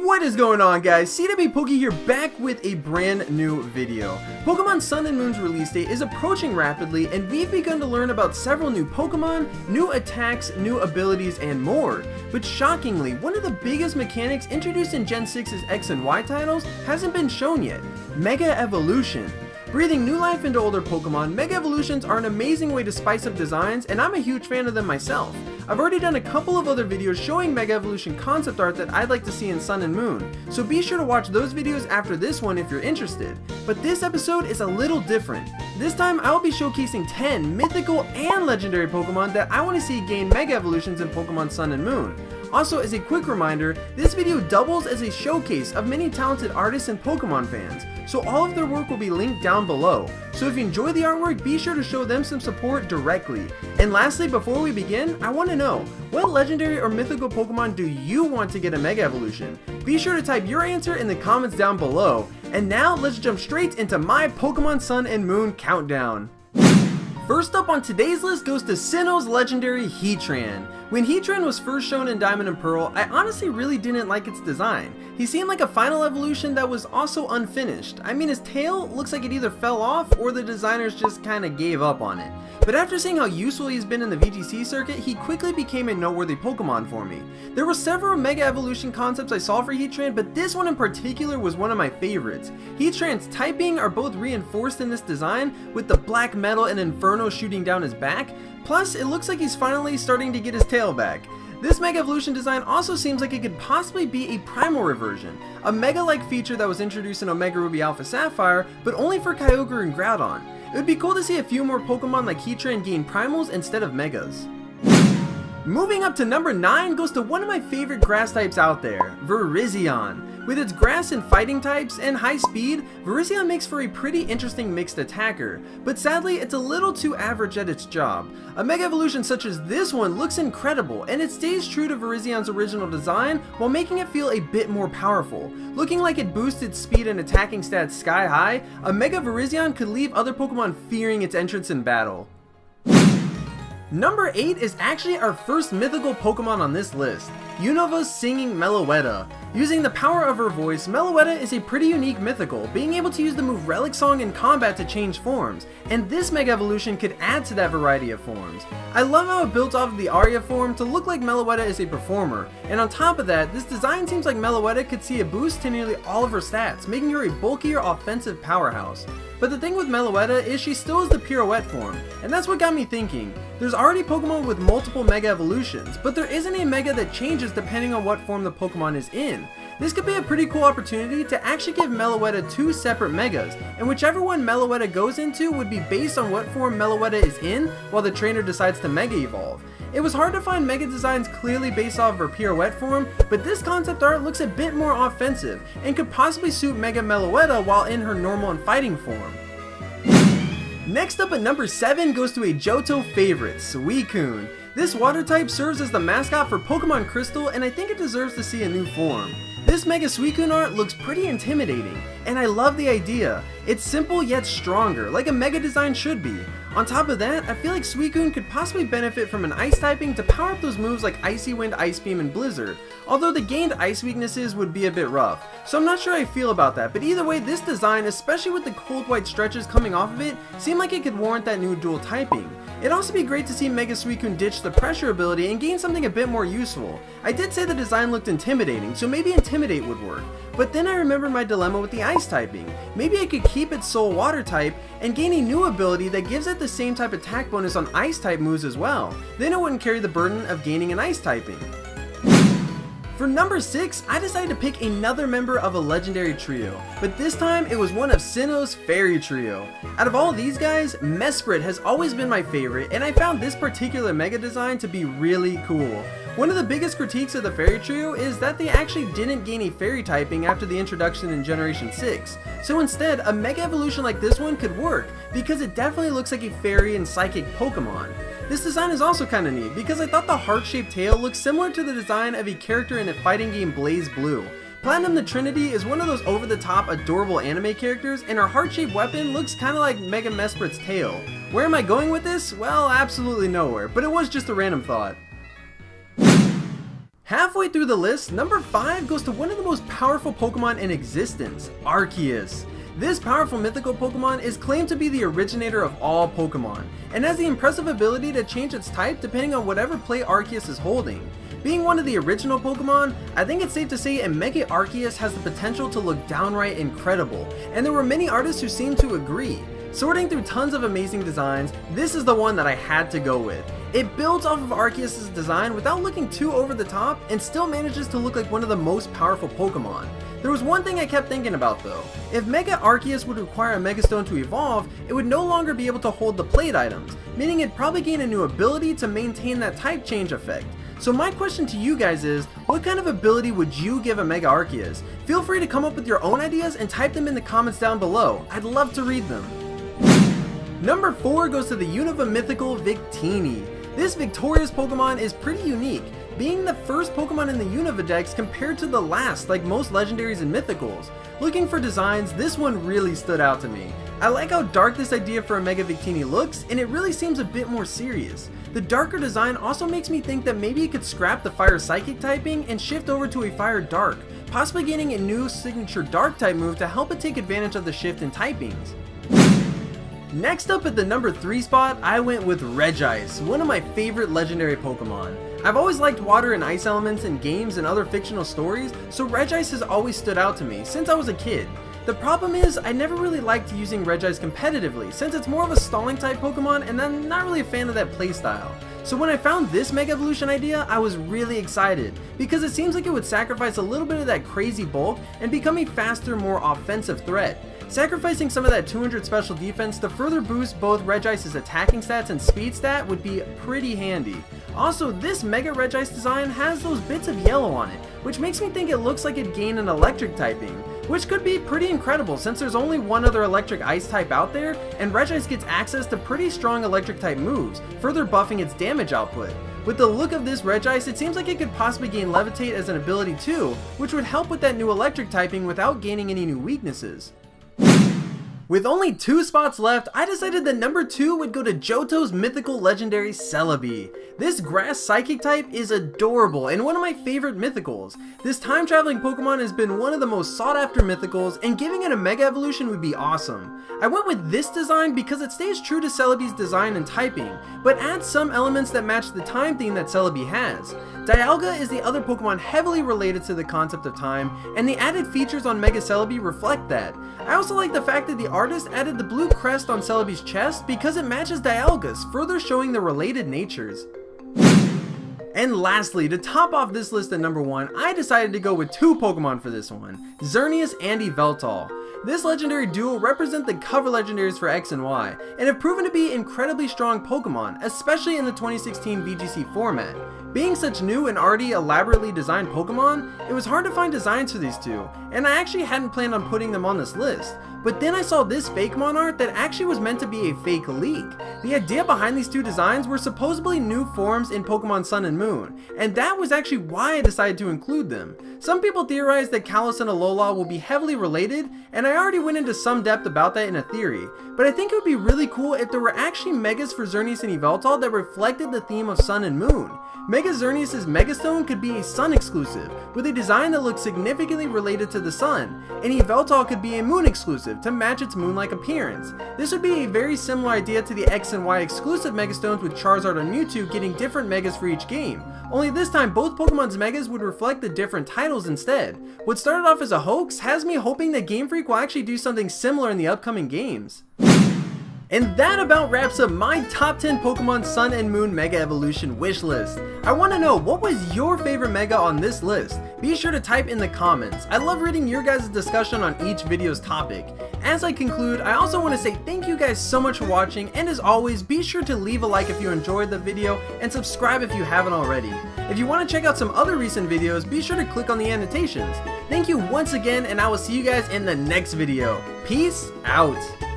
What is going on, guys? CW Poke here, back with a brand new video. Pokemon Sun and Moon's release date is approaching rapidly, and we've begun to learn about several new Pokemon, new attacks, new abilities, and more. But shockingly, one of the biggest mechanics introduced in Gen 6's X and Y titles hasn't been shown yet: Mega Evolution. Breathing new life into older Pokemon, Mega Evolutions are an amazing way to spice up designs, and I'm a huge fan of them myself. I've already done a couple of other videos showing Mega Evolution concept art that I'd like to see in Sun and Moon, so be sure to watch those videos after this one if you're interested. But this episode is a little different. This time I'll be showcasing 10 mythical and legendary Pokemon that I want to see gain Mega Evolutions in Pokemon Sun and Moon. Also, as a quick reminder, this video doubles as a showcase of many talented artists and Pokemon fans, so all of their work will be linked down below. So if you enjoy the artwork, be sure to show them some support directly. And lastly, before we begin, I want to know, what legendary or mythical Pokemon do you want to get a Mega Evolution? Be sure to type your answer in the comments down below. And now, let's jump straight into my Pokemon Sun and Moon countdown. First up on today's list goes to Sinnoh's legendary Heatran. When Heatran was first shown in Diamond and Pearl, I honestly really didn't like its design. He seemed like a final evolution that was also unfinished. I mean, his tail looks like it either fell off or the designers just kinda gave up on it. But after seeing how useful he's been in the VGC circuit, he quickly became a noteworthy Pokemon for me. There were several Mega Evolution concepts I saw for Heatran, but this one in particular was one of my favorites. Heatran's typing are both reinforced in this design, with the black metal and Inferno shooting down his back, plus it looks like he's finally starting to get his tail back. This Mega Evolution design also seems like it could possibly be a Primal reversion, a Mega-like feature that was introduced in Omega Ruby Alpha Sapphire, but only for Kyogre and Groudon. It would be cool to see a few more Pokemon like Heatran gain Primals instead of Megas. Moving up to number 9 goes to one of my favorite grass types out there, Virizion. With its grass and fighting types and high speed, Virizion makes for a pretty interesting mixed attacker, but sadly it's a little too average at its job. A Mega Evolution such as this one looks incredible, and it stays true to Virizion's original design while making it feel a bit more powerful. Looking like it boosts its speed and attacking stats sky high, a Mega Virizion could leave other Pokemon fearing its entrance in battle. Number 8 is actually our first mythical Pokemon on this list, Unova's singing Meloetta. Using the power of her voice, Meloetta is a pretty unique mythical, being able to use the move Relic Song in combat to change forms, and this Mega Evolution could add to that variety of forms. I love how it built off of the Aria form to look like Meloetta is a performer, and on top of that, this design seems like Meloetta could see a boost to nearly all of her stats, making her a bulkier offensive powerhouse. But the thing with Meloetta is she still has the Pirouette form, and that's what got me thinking. There's already Pokemon with multiple Mega Evolutions, but there isn't a Mega that changes depending on what form the Pokemon is in. This could be a pretty cool opportunity to actually give Meloetta 2 separate Megas, and whichever one Meloetta goes into would be based on what form Meloetta is in while the trainer decides to Mega Evolve. It was hard to find Mega designs clearly based off of her Pirouette form, but this concept art looks a bit more offensive and could possibly suit Mega Meloetta while in her normal and fighting form. Next up at number 7 goes to a Johto favorite, Suicune. This water type serves as the mascot for Pokemon Crystal, and I think it deserves to see a new form. This Mega Suicune art looks pretty intimidating, and I love the idea. It's simple yet stronger, like a Mega design should be. On top of that, I feel like Suicune could possibly benefit from an ice typing to power up those moves like Icy Wind, Ice Beam, and Blizzard, although the gained ice weaknesses would be a bit rough, so I'm not sure how I feel about that, but either way, this design, especially with the cold white stretches coming off of it, seemed like it could warrant that new dual typing. It'd also be great to see Mega Suicune ditch the pressure ability and gain something a bit more useful. I did say the design looked intimidating, so maybe Intimidate would work, but then I remembered my dilemma with the ice typing. Maybe I could keep its sole water type and gain a new ability that gives it the same type attack bonus on ice type moves as well. Then it wouldn't carry the burden of gaining an ice typing. For number 6, I decided to pick another member of a legendary trio, but this time it was one of Sinnoh's Fairy Trio. Out of all these guys, Mesprit has always been my favorite, and I found this particular Mega design to be really cool. One of the biggest critiques of the Fairy Trio is that they actually didn't gain a Fairy typing after the introduction in Generation 6, so instead a Mega Evolution like this one could work, because it definitely looks like a Fairy and Psychic Pokemon. This design is also kinda neat because I thought the heart-shaped tail looked similar to the design of a character in the fighting game Blaze Blue. Platinum the Trinity is one of those over-the-top adorable anime characters, and her heart-shaped weapon looks kinda like Mega Mesprit's tail. Where am I going with this? Well, absolutely nowhere, but it was just a random thought. Halfway through the list, number 5 goes to one of the most powerful Pokemon in existence, Arceus. This powerful mythical Pokemon is claimed to be the originator of all Pokemon, and has the impressive ability to change its type depending on whatever play Arceus is holding. Being one of the original Pokemon, I think it's safe to say a Mega Arceus has the potential to look downright incredible, and there were many artists who seemed to agree. Sorting through tons of amazing designs, this is the one that I had to go with. It builds off of Arceus' design without looking too over the top and still manages to look like one of the most powerful Pokemon. There was one thing I kept thinking about though. If Mega Arceus would require a Mega Stone to evolve, it would no longer be able to hold the plate items, meaning it'd probably gain a new ability to maintain that type change effect. So my question to you guys is, what kind of ability would you give a Mega Arceus? Feel free to come up with your own ideas and type them in the comments down below. I'd love to read them. Number 4 goes to the Unova mythical Victini. This victorious Pokemon is pretty unique, being the first Pokemon in the Unova Dex compared to the last like most legendaries and mythicals. Looking for designs, this one really stood out to me. I like how dark this idea for a Mega Victini looks, and it really seems a bit more serious. The darker design also makes me think that maybe it could scrap the Fire Psychic typing and shift over to a Fire Dark, possibly getting a new signature Dark type move to help it take advantage of the shift in typings. Next up at the number 3 spot, I went with Regice, one of my favorite legendary Pokemon. I've always liked water and ice elements in games and other fictional stories, so Regice has always stood out to me since I was a kid. The problem is, I never really liked using Regice competitively since it's more of a stalling type Pokemon and I'm not really a fan of that playstyle. So when I found this Mega Evolution idea, I was really excited because it seems like it would sacrifice a little bit of that crazy bulk and become a faster, more offensive threat. Sacrificing some of that 200 special defense to further boost both Regice's attacking stats and speed stat would be pretty handy. Also, this Mega Regice design has those bits of yellow on it, which makes me think it looks like it'd gain an electric typing, which could be pretty incredible since there's only one other electric ice type out there, and Regice gets access to pretty strong electric type moves, further buffing its damage output. With the look of this Regice, it seems like it could possibly gain Levitate as an ability too, which would help with that new electric typing without gaining any new weaknesses. With only 2 spots left, I decided that number 2 would go to Johto's mythical legendary Celebi. This grass psychic type is adorable and one of my favorite mythicals. This time traveling Pokemon has been one of the most sought after mythicals, and giving it a Mega Evolution would be awesome. I went with this design because it stays true to Celebi's design and typing, but adds some elements that match the time theme that Celebi has. Dialga is the other Pokemon heavily related to the concept of time, and the added features on Mega Celebi reflect that. I also like the fact that the artist added the blue crest on Celebi's chest because it matches Dialga's, further showing the related natures. And lastly, to top off this list at number 1, I decided to go with 2 Pokemon for this one, Xerneas and Yveltal. This legendary duo represent the cover legendaries for X and Y, and have proven to be incredibly strong Pokemon, especially in the 2016 VGC format. Being such new and already elaborately designed Pokemon, it was hard to find designs for these two, and I actually hadn't planned on putting them on this list. But then I saw this fake mon art that actually was meant to be a fake leak. The idea behind these 2 designs were supposedly new forms in Pokemon Sun and Moon, and that was actually why I decided to include them. Some people theorize that Kalos and Alola will be heavily related, and I already went into some depth about that in a theory, but I think it would be really cool if there were actually Megas for Xerneas and Yveltal that reflected the theme of Sun and Moon. Mega Xerneas' Megastone could be a Sun exclusive, with a design that looks significantly related to the Sun, and Yveltal could be a Moon exclusive to match its moon-like appearance. This would be a very similar idea to the X and Y exclusive Megastones with Charizard and Mewtwo getting different Megas for each game, only this time both Pokemon's Megas would reflect the different titles instead. What started off as a hoax has me hoping that Game Freak will actually do something similar in the upcoming games. And that about wraps up my top 10 Pokemon Sun and Moon Mega Evolution wishlist. I want to know, what was your favorite Mega on this list? Be sure to type in the comments. I love reading your guys' discussion on each video's topic. As I conclude, I also want to say thank you guys so much for watching, and as always, be sure to leave a like if you enjoyed the video, and subscribe if you haven't already. If you want to check out some other recent videos, be sure to click on the annotations. Thank you once again, and I will see you guys in the next video. Peace out!